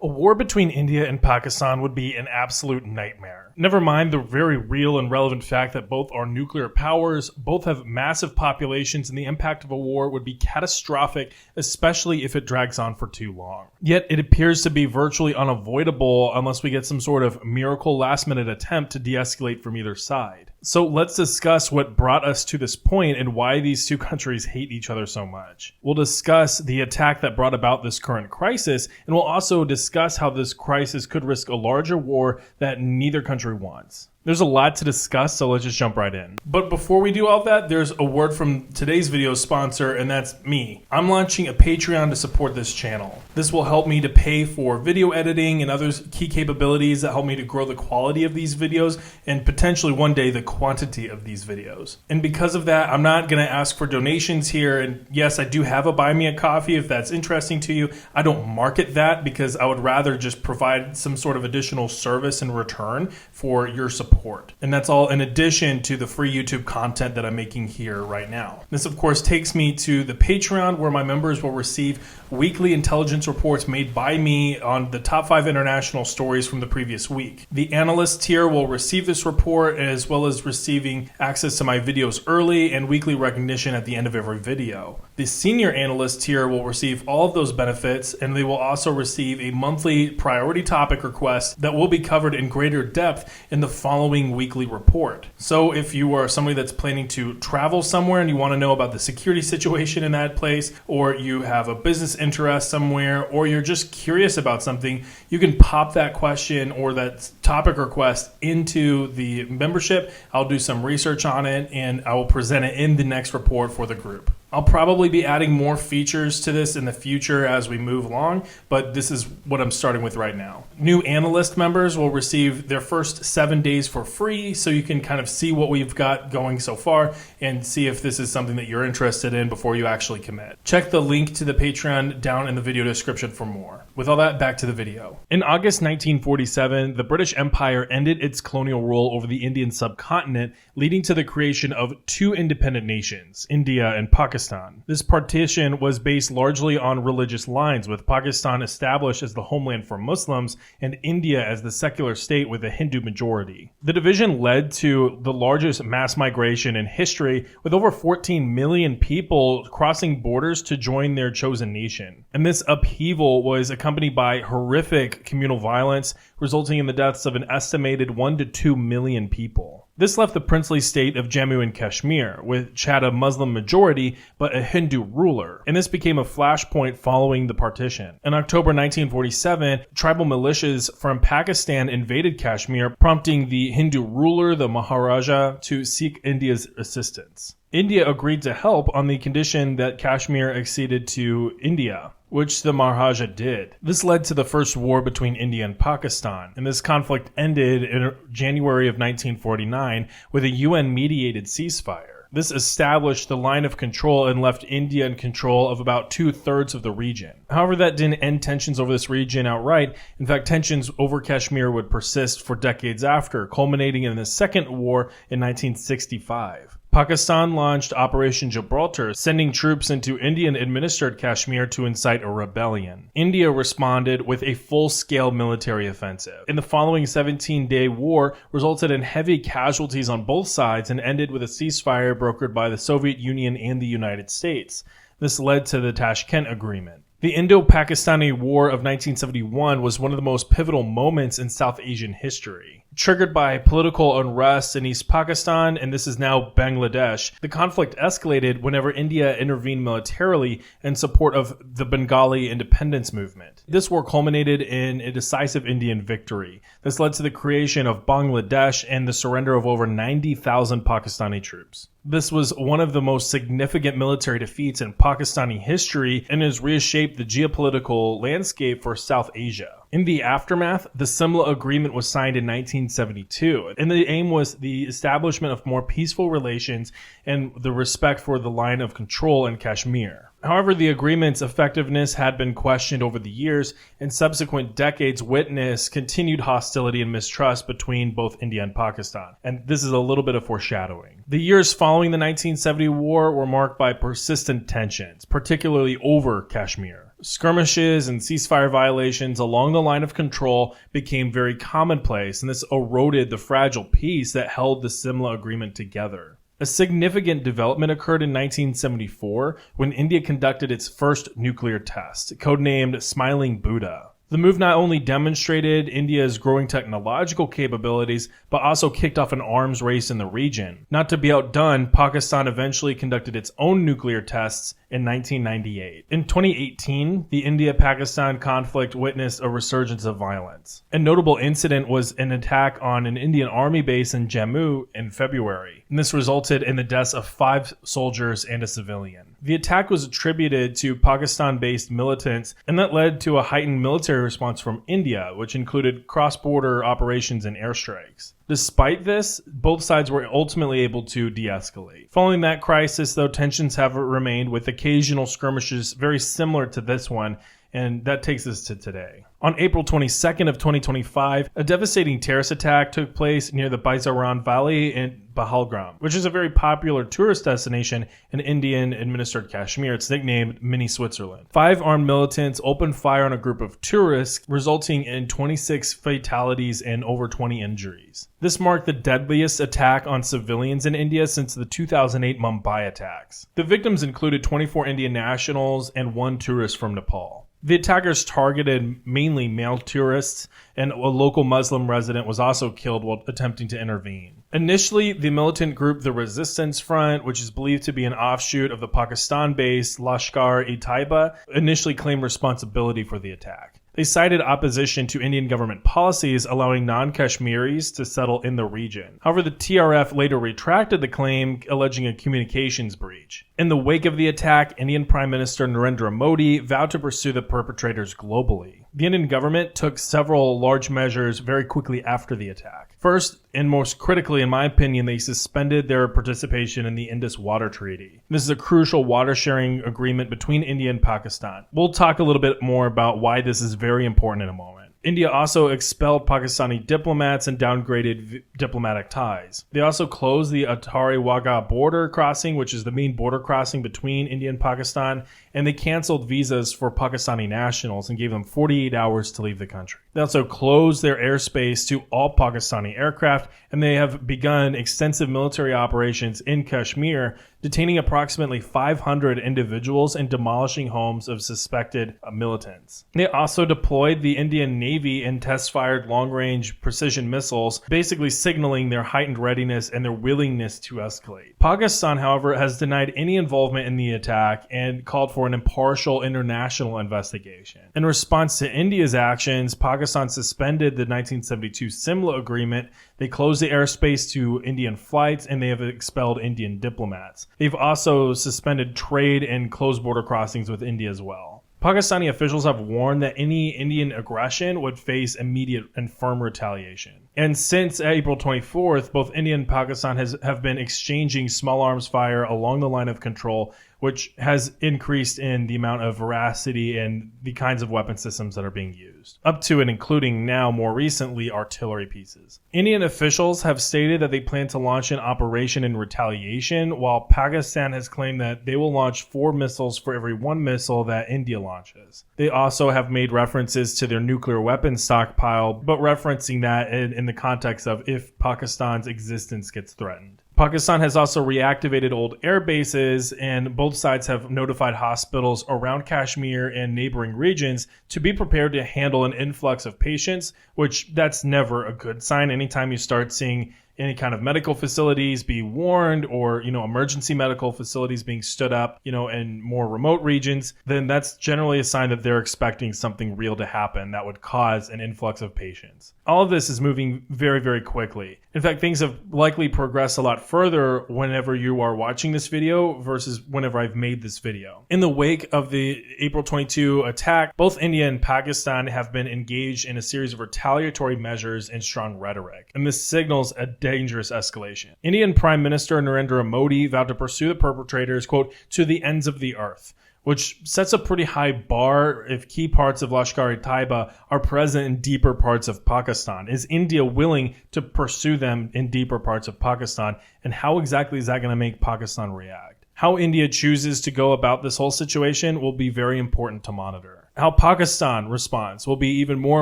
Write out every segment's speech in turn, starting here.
A war between India and Pakistan would be an absolute nightmare. Never mind the very real and relevant fact that both are nuclear powers, both have massive populations, and the impact of a war would be catastrophic, especially if it drags on for too long. Yet it appears to be virtually unavoidable unless we get some sort of miracle last-minute attempt to de-escalate from either side. So let's discuss what brought us to this point and why these two countries hate each other so much. We'll discuss the attack that brought about this current crisis, and we'll also discuss how this crisis could risk a larger war that neither country wants. There's a lot to discuss, so let's just jump right in. But before we do all that, there's a word from today's video sponsor, and that's me. I'm launching a Patreon to support this channel. This will help me to pay for video editing and other key capabilities that help me to grow the quality of these videos and potentially one day the quantity of these videos. And because of that, I'm not going to ask for donations here. And yes, I do have a Buy Me a Coffee if that's interesting to you. I don't market that because I would rather just provide some sort of additional service in return for your support. And that's all in addition to the free YouTube content that I'm making here right now. This, of course, takes me to the Patreon, where my members will receive weekly intelligence reports made by me on the top 5 international stories from the previous week. The analyst tier will receive this report, as well as receiving access to my videos early and weekly recognition at the end of every video. The senior analyst tier will receive all of those benefits, and they will also receive a monthly priority topic request that will be covered in greater depth in the following weekly report. So if you are somebody that's planning to travel somewhere and you want to know about the security situation in that place, or you have a business interest somewhere, or you're just curious about something, you can pop that question or that topic request into the membership. I'll do some research on it and I will present it in the next report for the group. I'll probably be adding more features to this in the future as we move along, but this is what I'm starting with right now. New analyst members will receive their first 7 days for free, so you can kind of see what we've got going so far and see if this is something that you're interested in before you actually commit. Check the link to the Patreon down in the video description for more. With all that, back to the video. In August 1947, the British Empire ended its colonial rule over the Indian subcontinent, leading to the creation of 2 independent nations, India and Pakistan. This partition was based largely on religious lines, with Pakistan established as the homeland for Muslims and India as the secular state with a Hindu majority. The division led to the largest mass migration in history, with over 14 million people crossing borders to join their chosen nation. And this upheaval was accompanied by horrific communal violence, resulting in the deaths of an estimated 1 to 2 million people. This left the princely state of Jammu and Kashmir, which had a Muslim majority but a Hindu ruler, and this became a flashpoint following the partition. In October 1947, tribal militias from Pakistan invaded Kashmir, prompting the Hindu ruler, the Maharaja, to seek India's assistance. India agreed to help on the condition that Kashmir acceded to India, which the Maharaja did. This led to the first war between India and Pakistan, and this conflict ended in January of 1949 with a UN-mediated ceasefire. This established the line of control and left India in control of about 2/3 of the region. However, that didn't end tensions over this region outright. In fact, tensions over Kashmir would persist for decades after, culminating in the Second War in 1965. Pakistan launched Operation Gibraltar, sending troops into Indian-administered Kashmir to incite a rebellion. India responded with a full-scale military offensive. In the following 17-day war resulted in heavy casualties on both sides and ended with a ceasefire brokered by the Soviet Union and the United States. This led to the Tashkent Agreement. The Indo-Pakistani War of 1971 was one of the most pivotal moments in South Asian history. Triggered by political unrest in East Pakistan, and this is now Bangladesh, the conflict escalated whenever India intervened militarily in support of the Bengali independence movement. This war culminated in a decisive Indian victory. This led to the creation of Bangladesh and the surrender of over 90,000 Pakistani troops. This was one of the most significant military defeats in Pakistani history and has reshaped the geopolitical landscape for South Asia. In the aftermath, the Simla Agreement was signed in 1972, and the aim was the establishment of more peaceful relations and the respect for the line of control in Kashmir. However, the agreement's effectiveness had been questioned over the years, and subsequent decades witnessed continued hostility and mistrust between both India and Pakistan. And this is a little bit of foreshadowing. The years following the 1970 war were marked by persistent tensions, particularly over Kashmir. Skirmishes and ceasefire violations along the line of control became very commonplace, and this eroded the fragile peace that held the Simla Agreement together. A significant development occurred in 1974 when India conducted its first nuclear test, codenamed Smiling Buddha. The move not only demonstrated India's growing technological capabilities, but also kicked off an arms race in the region. Not to be outdone, Pakistan eventually conducted its own nuclear tests in 1998. In 2018, the India-Pakistan conflict witnessed a resurgence of violence. A notable incident was an attack on an Indian army base in Jammu in February, and this resulted in the deaths of 5 soldiers and a civilian. The attack was attributed to Pakistan-based militants, and that led to a heightened military response from India, which included cross-border operations and airstrikes. Despite this, both sides were ultimately able to de-escalate. Following that crisis, though, tensions have remained with occasional skirmishes very similar to this one, and that takes us to today. On April 22nd of 2025, a devastating terrorist attack took place near the Baisaran Valley in Pahalgam, which is a very popular tourist destination in Indian-administered Kashmir. It's nicknamed Mini Switzerland. 5 armed militants opened fire on a group of tourists, resulting in 26 fatalities and over 20 injuries. This marked the deadliest attack on civilians in India since the 2008 Mumbai attacks. The victims included 24 Indian nationals and 1 tourist from Nepal. The attackers targeted mainly male tourists, and a local Muslim resident was also killed while attempting to intervene. Initially, the militant group the Resistance Front, which is believed to be an offshoot of the Pakistan-based Lashkar-e-Taiba, initially claimed responsibility for the attack. They cited opposition to Indian government policies allowing non-Kashmiris to settle in the region. However, the TRF later retracted the claim, alleging a communications breach. In the wake of the attack, Indian Prime Minister Narendra Modi vowed to pursue the perpetrators globally. The Indian government took several large measures very quickly after the attack. First, and most critically in my opinion, they suspended their participation in the Indus Water Treaty. This is a crucial water sharing agreement between India and Pakistan. We'll talk a little bit more about why this is very important in a moment. India also expelled Pakistani diplomats and downgraded diplomatic ties. They also closed the Attari-Wagah border crossing, which is the main border crossing between India and Pakistan, and they canceled visas for Pakistani nationals and gave them 48 hours to leave the country. They also closed their airspace to all Pakistani aircraft, and they have begun extensive military operations in Kashmir, detaining approximately 500 individuals and demolishing homes of suspected militants. They also deployed the Indian Navy and test-fired long-range precision missiles, basically signaling their heightened readiness and their willingness to escalate. Pakistan, however, has denied any involvement in the attack and called for an impartial international investigation. In response to India's actions, Pakistan suspended the 1972 Simla Agreement. They closed the airspace to Indian flights, and they have expelled Indian diplomats. They've also suspended trade and closed border crossings with India as well. Pakistani officials have warned that any Indian aggression would face immediate and firm retaliation. And since April 24th, both India and Pakistan have been exchanging small arms fire along the line of control, which has increased in the amount of veracity and the kinds of weapon systems that are being used, up to and including now, more recently, artillery pieces. Indian officials have stated that they plan to launch an operation in retaliation, while Pakistan has claimed that they will launch 4 missiles for every 1 missile that India launches. They also have made references to their nuclear weapons stockpile, but referencing that in the context of if Pakistan's existence gets threatened. Pakistan has also reactivated old air bases, and both sides have notified hospitals around Kashmir and neighboring regions to be prepared to handle an influx of patients, which that's never a good sign. Anytime you start seeing any kind of medical facilities be warned, or, emergency medical facilities being stood up, in more remote regions, then that's generally a sign that they're expecting something real to happen that would cause an influx of patients. All of this is moving very, very quickly. In fact, things have likely progressed a lot further whenever you are watching this video versus whenever I've made this video. In the wake of the April 22 attack, both India and Pakistan have been engaged in a series of retaliatory measures and strong rhetoric, and this signals a dangerous escalation. Indian Prime Minister Narendra Modi vowed to pursue the perpetrators, quote, to the ends of the earth, which sets a pretty high bar if key parts of Lashkar-e-Taiba are present in deeper parts of Pakistan. Is India willing to pursue them in deeper parts of Pakistan, and how exactly is that going to make Pakistan react? How India chooses to go about this whole situation will be very important to monitor. How Pakistan responds will be even more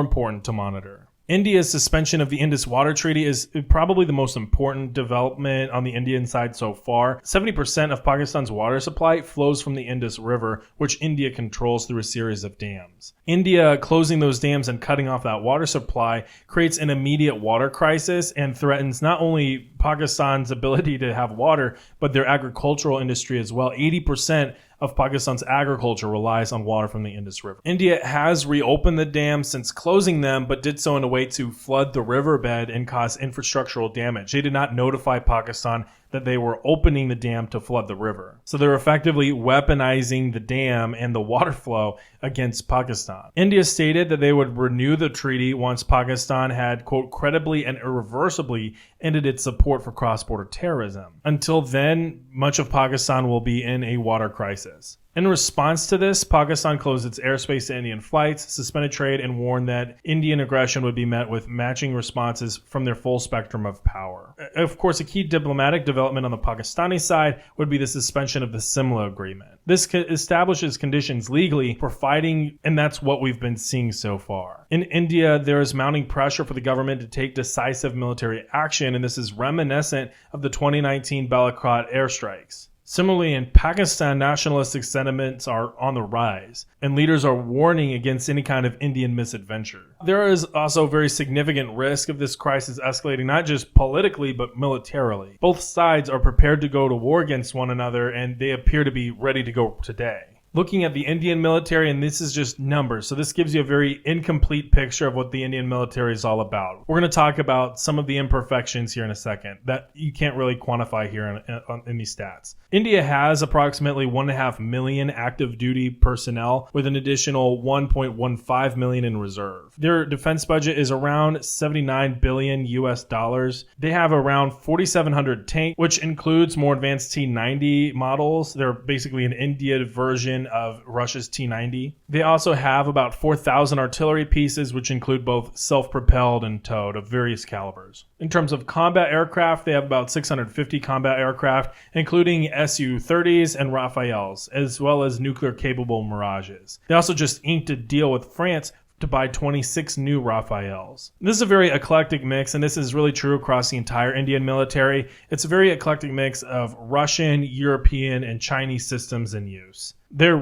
important to monitor. India's suspension of the Indus Water Treaty is probably the most important development on the Indian side so far. 70% of Pakistan's water supply flows from the Indus River, which India controls through a series of dams. India closing those dams and cutting off that water supply creates an immediate water crisis and threatens not only Pakistan's ability to have water, but their agricultural industry as well. 80% of Pakistan's agriculture relies on water from the Indus River. India has reopened the dams since closing them, but did so in a way to flood the riverbed and cause infrastructural damage. They did not notify Pakistan that they were opening the dam to flood the river. So they're effectively weaponizing the dam and the water flow against Pakistan. India stated that they would renew the treaty once Pakistan had, quote, credibly and irreversibly ended its support for cross-border terrorism. Until then, much of Pakistan will be in a water crisis. In response to this, Pakistan closed its airspace to Indian flights, suspended trade, and warned that Indian aggression would be met with matching responses from their full spectrum of power. Of course, a key diplomatic development on the Pakistani side would be the suspension of the Simla Agreement. This establishes conditions legally for fighting, and that's what we've been seeing so far. In India, there is mounting pressure for the government to take decisive military action, and this is reminiscent of the 2019 Balakot airstrikes. Similarly, in Pakistan, nationalistic sentiments are on the rise, and leaders are warning against any kind of Indian misadventure. There is also a very significant risk of this crisis escalating not just politically, but militarily. Both sides are prepared to go to war against one another, and they appear to be ready to go today. Looking at the Indian military, and this is just numbers, so this gives you a very incomplete picture of what the Indian military is all about. We're going to talk about some of the imperfections here in a second that you can't really quantify here in these stats. India has approximately 1.5 million active duty personnel with an additional 1.15 million in reserve. Their defense budget is around 79 billion US dollars. They have around 4,700 tanks, which includes more advanced T-90 models. They're basically an India version of Russia's T-90. They also have about 4,000 artillery pieces, which include both self-propelled and towed of various calibers. In terms of combat aircraft, they have about 650 combat aircraft, including Su-30s and Rafales, as well as nuclear-capable Mirages. They also just inked a deal with France to buy 26 new Rafales. This is a very eclectic mix, and this is really true across the entire Indian military. It's a very eclectic mix of Russian, European, and Chinese systems in use. Their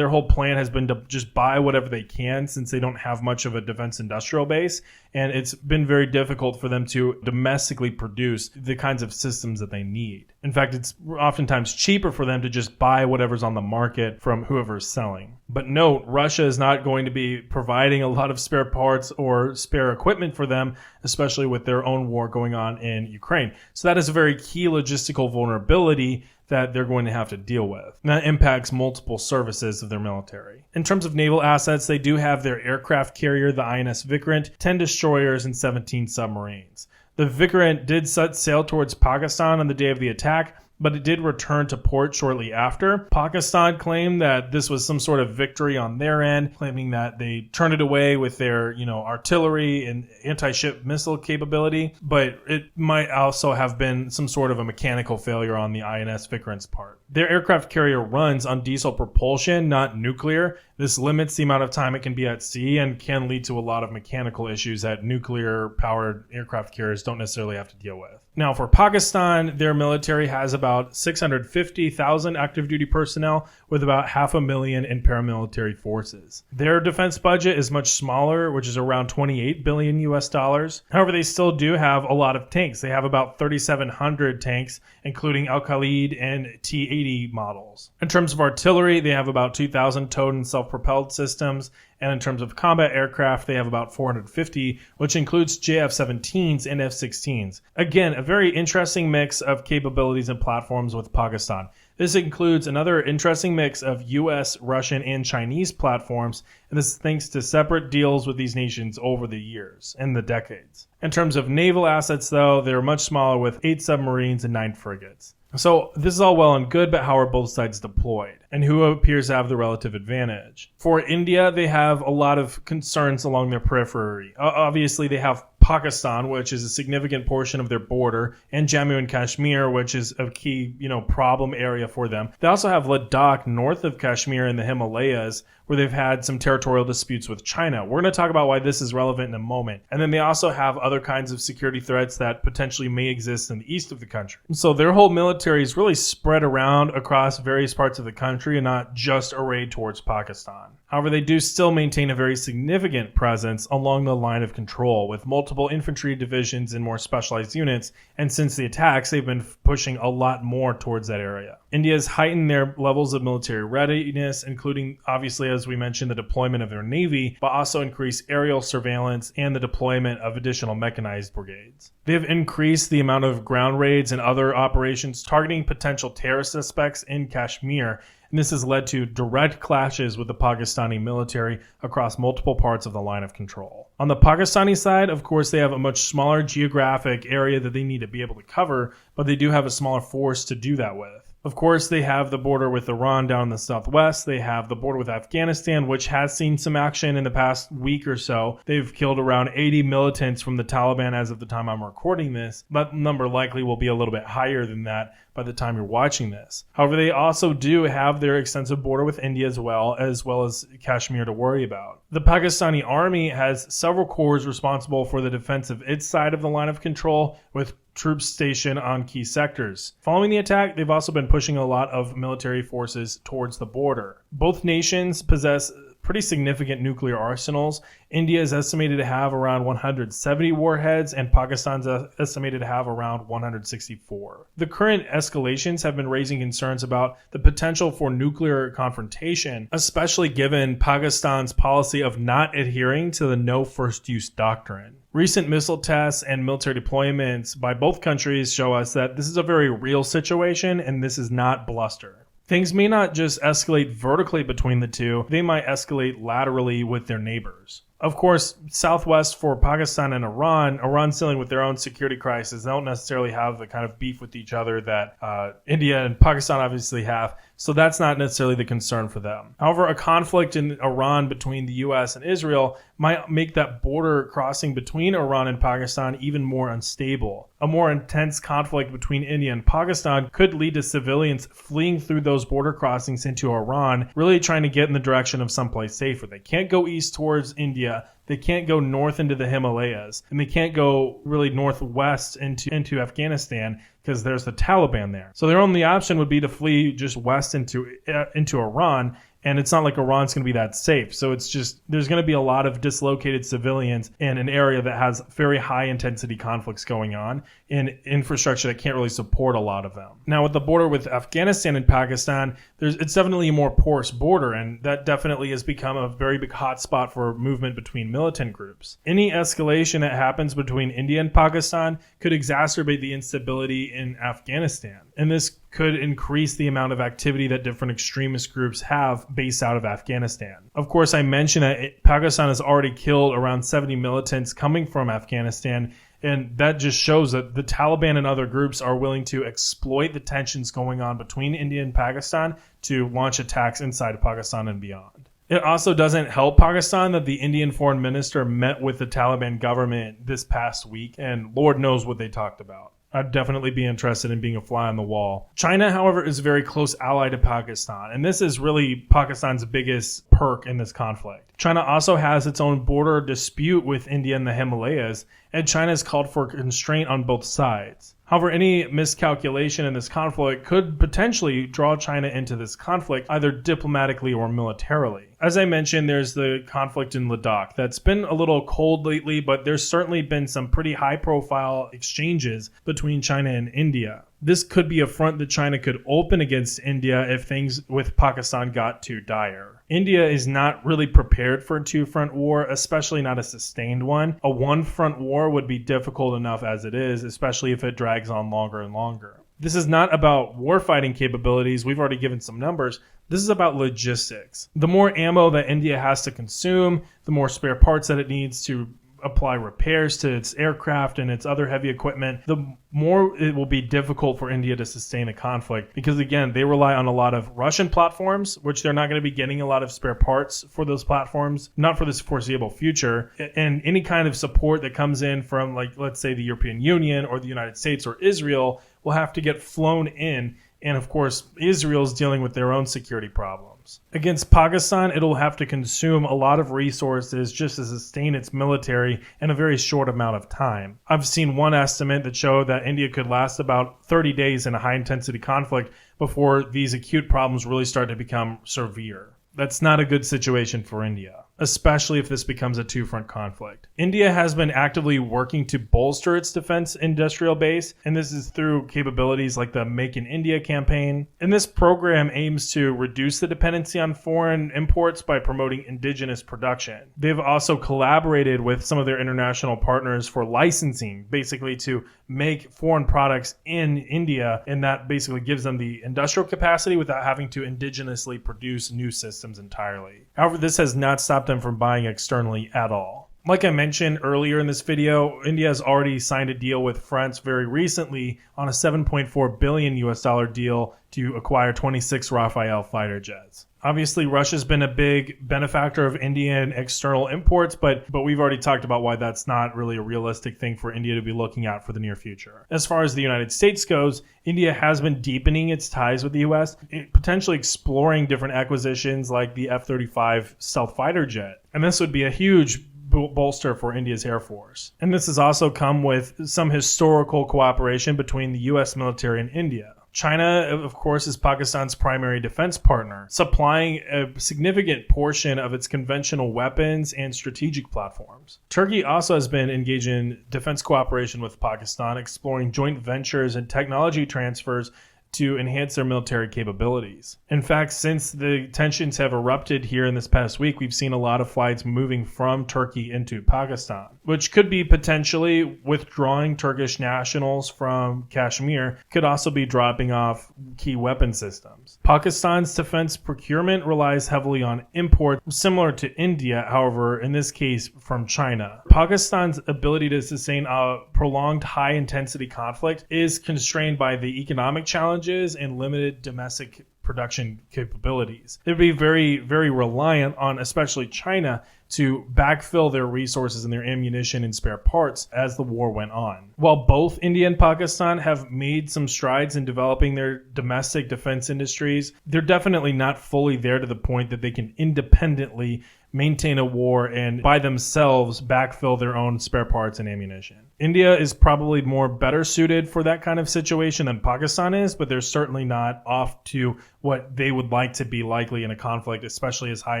whole plan has been to just buy whatever they can since they don't have much of a defense industrial base, and it's been very difficult for them to domestically produce the kinds of systems that they need. In fact, it's oftentimes cheaper for them to just buy whatever's on the market from whoever's selling. But note, Russia is not going to be providing a lot of spare parts or spare equipment for them, especially with their own war going on in Ukraine. So that is a very key logistical vulnerability that they're going to have to deal with. And that impacts multiple services of their military. In terms of naval assets, they do have their aircraft carrier, the INS Vikrant, 10 destroyers, and 17 submarines. The Vikrant did set sail towards Pakistan on the day of the attack, but it did return to port shortly after. Pakistan claimed that this was some sort of victory on their end, claiming that they turned it away with their, artillery and anti-ship missile capability, but it might also have been some sort of a mechanical failure on the INS Vikrant's part. Their aircraft carrier runs on diesel propulsion, not nuclear. This limits the amount of time it can be at sea and can lead to a lot of mechanical issues that nuclear-powered aircraft carriers don't necessarily have to deal with. Now, for Pakistan, their military has about 650,000 active duty personnel with about 500,000 in paramilitary forces. Their defense budget is much smaller, which is around 28 billion US dollars. However, they still do have a lot of tanks. They have about 3,700 tanks, including Al-Khalid and T-80 models. In terms of artillery, they have about 2,000 towed and self-propelled systems. And in terms of combat aircraft, they have about 450, which includes JF-17s and F-16s. Again, a very interesting mix of capabilities and platforms with Pakistan. This includes another interesting mix of US, Russian, and Chinese platforms, and this is thanks to separate deals with these nations over the years and the decades. In terms of naval assets, though, they're much smaller with 8 submarines and 9 frigates. So this is all well and good, but how are both sides deployed? And who appears to have the relative advantage? For India, they have a lot of concerns along their periphery. Obviously, they have Pakistan, which is a significant portion of their border, and Jammu and Kashmir, which is a key, problem area for them. They also have Ladakh north of Kashmir in the Himalayas, where they've had some territorial disputes with China. We're going to talk about why this is relevant in a moment. And then they also have other kinds of security threats that potentially may exist in the east of the country. So their whole military is really spread around across various parts of the country and not just arrayed towards Pakistan. However, they do still maintain a very significant presence along the line of control with multiple infantry divisions and more specialized units. And since the attacks, they've been pushing a lot more towards that area. India has heightened their levels of military readiness, including, obviously, as we mentioned, the deployment of their navy, but also increased aerial surveillance and the deployment of additional mechanized brigades. They have increased the amount of ground raids and other operations targeting potential terrorist suspects in Kashmir, and this has led to direct clashes with the Pakistani military across multiple parts of the line of control. On the Pakistani side, of course, they have a much smaller geographic area that they need to be able to cover, but they do have a smaller force to do that with. Of course, they have the border with Iran down in the southwest. They have the border with Afghanistan, which has seen some action in the past week or so. They've killed around 80 militants from the Taliban as of the time I'm recording this. That number likely will be a little bit higher than that by the time you're watching this. However, they also do have their extensive border with India as well as Kashmir to worry about. The Pakistani army has several corps responsible for the defense of its side of the line of control, with troops stationed on key sectors. Following the attack, they've also been pushing a lot of military forces towards the border. Both nations possess pretty significant nuclear arsenals. India is estimated to have around 170 warheads, and Pakistan's estimated to have around 164. The current escalations have been raising concerns about the potential for nuclear confrontation, especially given Pakistan's policy of not adhering to the no first use doctrine. Recent missile tests and military deployments by both countries show us that this is a very real situation and this is not bluster. Things may not just escalate vertically between the two, they might escalate laterally with their neighbors. Of course, southwest for Pakistan and Iran's dealing with their own security crisis. They don't necessarily have the kind of beef with each other that India and Pakistan obviously have, so that's not necessarily the concern for them. However, a conflict in Iran between the U.S. and Israel might make that border crossing between Iran and Pakistan even more unstable. A more intense conflict between India and Pakistan could lead to civilians fleeing through those border crossings into Iran, really trying to get in the direction of someplace safer. They can't go east towards India. They can't go north into the Himalayas, and they can't go really northwest into Afghanistan because there's the Taliban there. So their only option would be to flee just west into Iran, and it's not like Iran's going to be that safe. So it's just, there's going to be a lot of dislocated civilians in an area that has very high intensity conflicts going on and infrastructure that can't really support a lot of them. Now with the border with Afghanistan and Pakistan, it's definitely a more porous border, and that definitely has become a very big hotspot for movement between militant groups. Any escalation that happens between India and Pakistan could exacerbate the instability in Afghanistan, and this could increase the amount of activity that different extremist groups have based out of Afghanistan. Of course, I mentioned that Pakistan has already killed around 70 militants coming from Afghanistan, and that just shows that the Taliban and other groups are willing to exploit the tensions going on between India and Pakistan to launch attacks inside of Pakistan and beyond. It also doesn't help Pakistan that the Indian foreign minister met with the Taliban government this past week, and Lord knows what they talked about. I'd definitely be interested in being a fly on the wall. China, however, is a very close ally to Pakistan, and this is really Pakistan's biggest perk in this conflict. China also has its own border dispute with India in the Himalayas, and China has called for constraint on both sides. However, any miscalculation in this conflict could potentially draw China into this conflict, either diplomatically or militarily. As I mentioned, there's the conflict in Ladakh that's been a little cold lately, but there's certainly been some pretty high-profile exchanges between China and India. This could be a front that China could open against India if things with Pakistan got too dire. India is not really prepared for a two-front war, especially not a sustained one. A one-front war would be difficult enough as it is, especially if it drags on longer and longer. This is not about warfighting capabilities. We've already given some numbers. This is about logistics. The more ammo that India has to consume, the more spare parts that it needs to apply repairs to its aircraft and its other heavy equipment, the more it will be difficult for India to sustain a conflict, because again, they rely on a lot of Russian platforms, which they're not going to be getting a lot of spare parts for those platforms, not for this foreseeable future. And any kind of support that comes in from, like, let's say the European Union or the United States or Israel will have to get flown in. And of course, Israel's dealing with their own security problems. Against Pakistan, it'll have to consume a lot of resources just to sustain its military in a very short amount of time. I've seen one estimate that showed that India could last about 30 days in a high-intensity conflict before these acute problems really start to become severe. That's not a good situation for India, especially if this becomes a two-front conflict. India has been actively working to bolster its defense industrial base, and this is through capabilities like the Make in India campaign. And this program aims to reduce the dependency on foreign imports by promoting indigenous production. They've also collaborated with some of their international partners for licensing, basically to make foreign products in India, and that basically gives them the industrial capacity without having to indigenously produce new systems entirely. However, this has not stopped them from buying externally at all. Like I mentioned earlier in this video, India has already signed a deal with France very recently on a $7.4 billion deal to acquire 26 Rafale fighter jets. Obviously, Russia's been a big benefactor of Indian external imports, but we've already talked about why that's not really a realistic thing for India to be looking at for the near future. As far as the United States goes, India has been deepening its ties with the U.S., potentially exploring different acquisitions like the F-35 stealth fighter jet. And this would be a huge bolster for India's Air Force. And this has also come with some historical cooperation between the U.S. military and India. China, of course, is Pakistan's primary defense partner, supplying a significant portion of its conventional weapons and strategic platforms. Turkey also has been engaged in defense cooperation with Pakistan, exploring joint ventures and technology transfers to enhance their military capabilities. In fact, since the tensions have erupted here in this past week, we've seen a lot of flights moving from Turkey into Pakistan, which could be potentially withdrawing Turkish nationals from Kashmir, could also be dropping off key weapon systems. Pakistan's defense procurement relies heavily on imports, similar to India, however, in this case from China. Pakistan's ability to sustain a prolonged high-intensity conflict is constrained by the economic challenges and limited domestic production capabilities. It would be very, very reliant on especially China to backfill their resources and their ammunition and spare parts as the war went on. While both India and Pakistan have made some strides in developing their domestic defense industries, they're definitely not fully there to the point that they can independently maintain a war and by themselves backfill their own spare parts and ammunition. India is probably better suited for that kind of situation than Pakistan is, but they're certainly not off to what they would like to be likely in a conflict, especially as high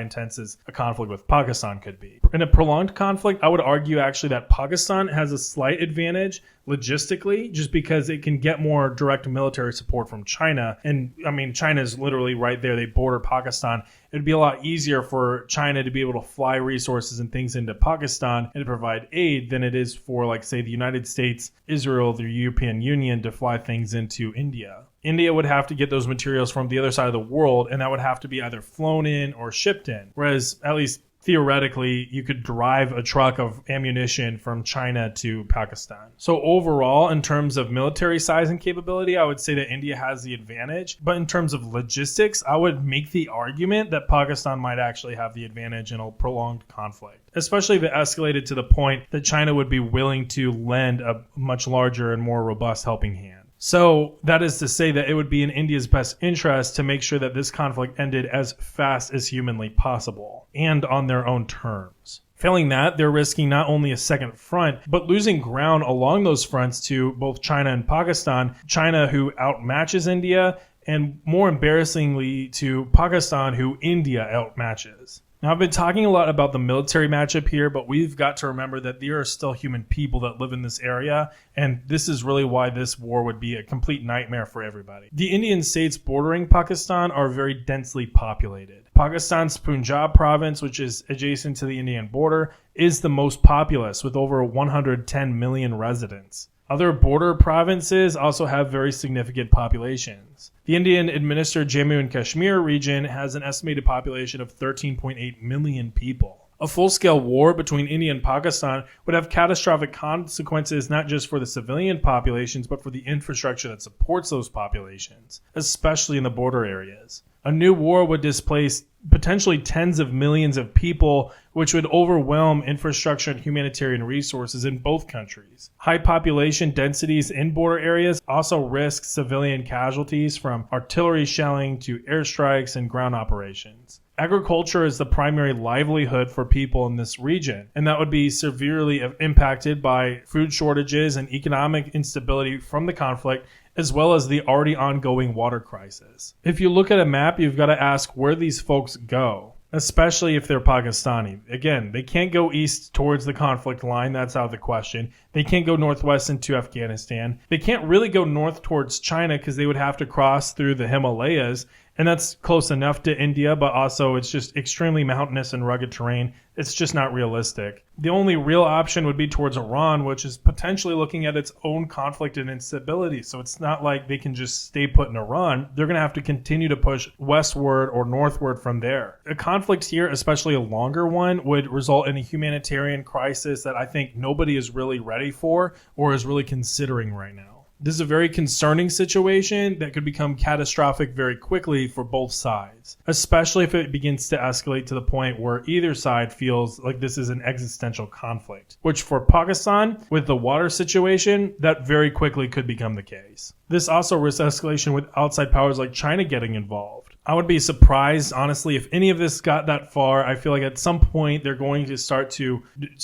intense as a conflict with Pakistan could be. In a prolonged conflict, I would argue actually that Pakistan has a slight advantage logistically, just because it can get more direct military support from China. And I mean, China is literally right there. They border Pakistan. It'd be a lot easier for China to be able to fly resources and things into Pakistan and to provide aid than it is for, like, say, the United States, Israel, the European Union to fly things into India. India would have to get those materials from the other side of the world, and that would have to be either flown in or shipped in. Whereas, at least theoretically, you could drive a truck of ammunition from China to Pakistan. So overall, in terms of military size and capability, I would say that India has the advantage. But in terms of logistics, I would make the argument that Pakistan might actually have the advantage in a prolonged conflict, especially if it escalated to the point that China would be willing to lend a much larger and more robust helping hand. So that is to say that it would be in India's best interest to make sure that this conflict ended as fast as humanly possible and on their own terms. Failing that, they're risking not only a second front, but losing ground along those fronts to both China and Pakistan. China, who outmatches India, and more embarrassingly to Pakistan, who India outmatches. Now, I've been talking a lot about the military matchup here, but we've got to remember that there are still human people that live in this area, and this is really why this war would be a complete nightmare for everybody. The Indian states bordering Pakistan are very densely populated. Pakistan's Punjab province, which is adjacent to the Indian border, is the most populous with over 110 million residents. Other border provinces also have very significant populations. The Indian-administered Jammu and Kashmir region has an estimated population of 13.8 million people. A full-scale war between India and Pakistan would have catastrophic consequences not just for the civilian populations, but for the infrastructure that supports those populations, especially in the border areas. A new war would displace potentially tens of millions of people, which would overwhelm infrastructure and humanitarian resources in both countries. High population densities in border areas also risk civilian casualties from artillery shelling to airstrikes and ground operations. Agriculture is the primary livelihood for people in this region, and that would be severely impacted by food shortages and economic instability from the conflict, as well as the already ongoing water crisis. If you look at a map, you've got to ask where these folks go, especially if they're Pakistani. Again, they can't go east towards the conflict line. That's out of the question. They can't go northwest into Afghanistan. They can't really go north towards China because they would have to cross through the Himalayas. And that's close enough to India, but also it's just extremely mountainous and rugged terrain. It's just not realistic. The only real option would be towards Iran, which is potentially looking at its own conflict and instability. So it's not like they can just stay put in Iran. They're going to have to continue to push westward or northward from there. A conflict here, especially a longer one, would result in a humanitarian crisis that I think nobody is really ready for or is really considering right now. This is a very concerning situation that could become catastrophic very quickly for both sides, especially if it begins to escalate to the point where either side feels like this is an existential conflict, which for Pakistan, with the water situation, that very quickly could become the case. This also risks escalation with outside powers like China getting involved. I would be surprised, honestly, if any of this got that far. I feel like at some point they're going to start to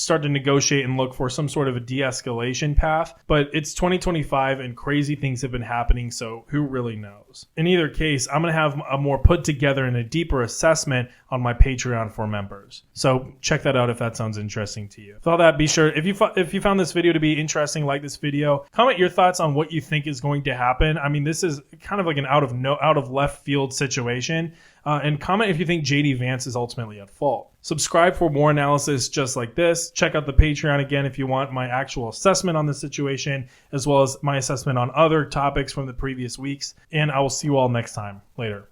negotiate and look for some sort of a de-escalation path. But it's 2025 and crazy things have been happening, so who really knows? In either case, I'm going to have a more put together and a deeper assessment on my Patreon for members. So check that out if that sounds interesting to you. With all that, be sure, if you found this video to be interesting, like this video, comment your thoughts on what you think is going to happen. I mean, this is kind of like an out of left field situation. And comment if you think JD Vance is ultimately at fault. Subscribe for more analysis just like this. Check out the Patreon again if you want my actual assessment on the situation, as well as my assessment on other topics from the previous weeks. And I will see you all next time. Later.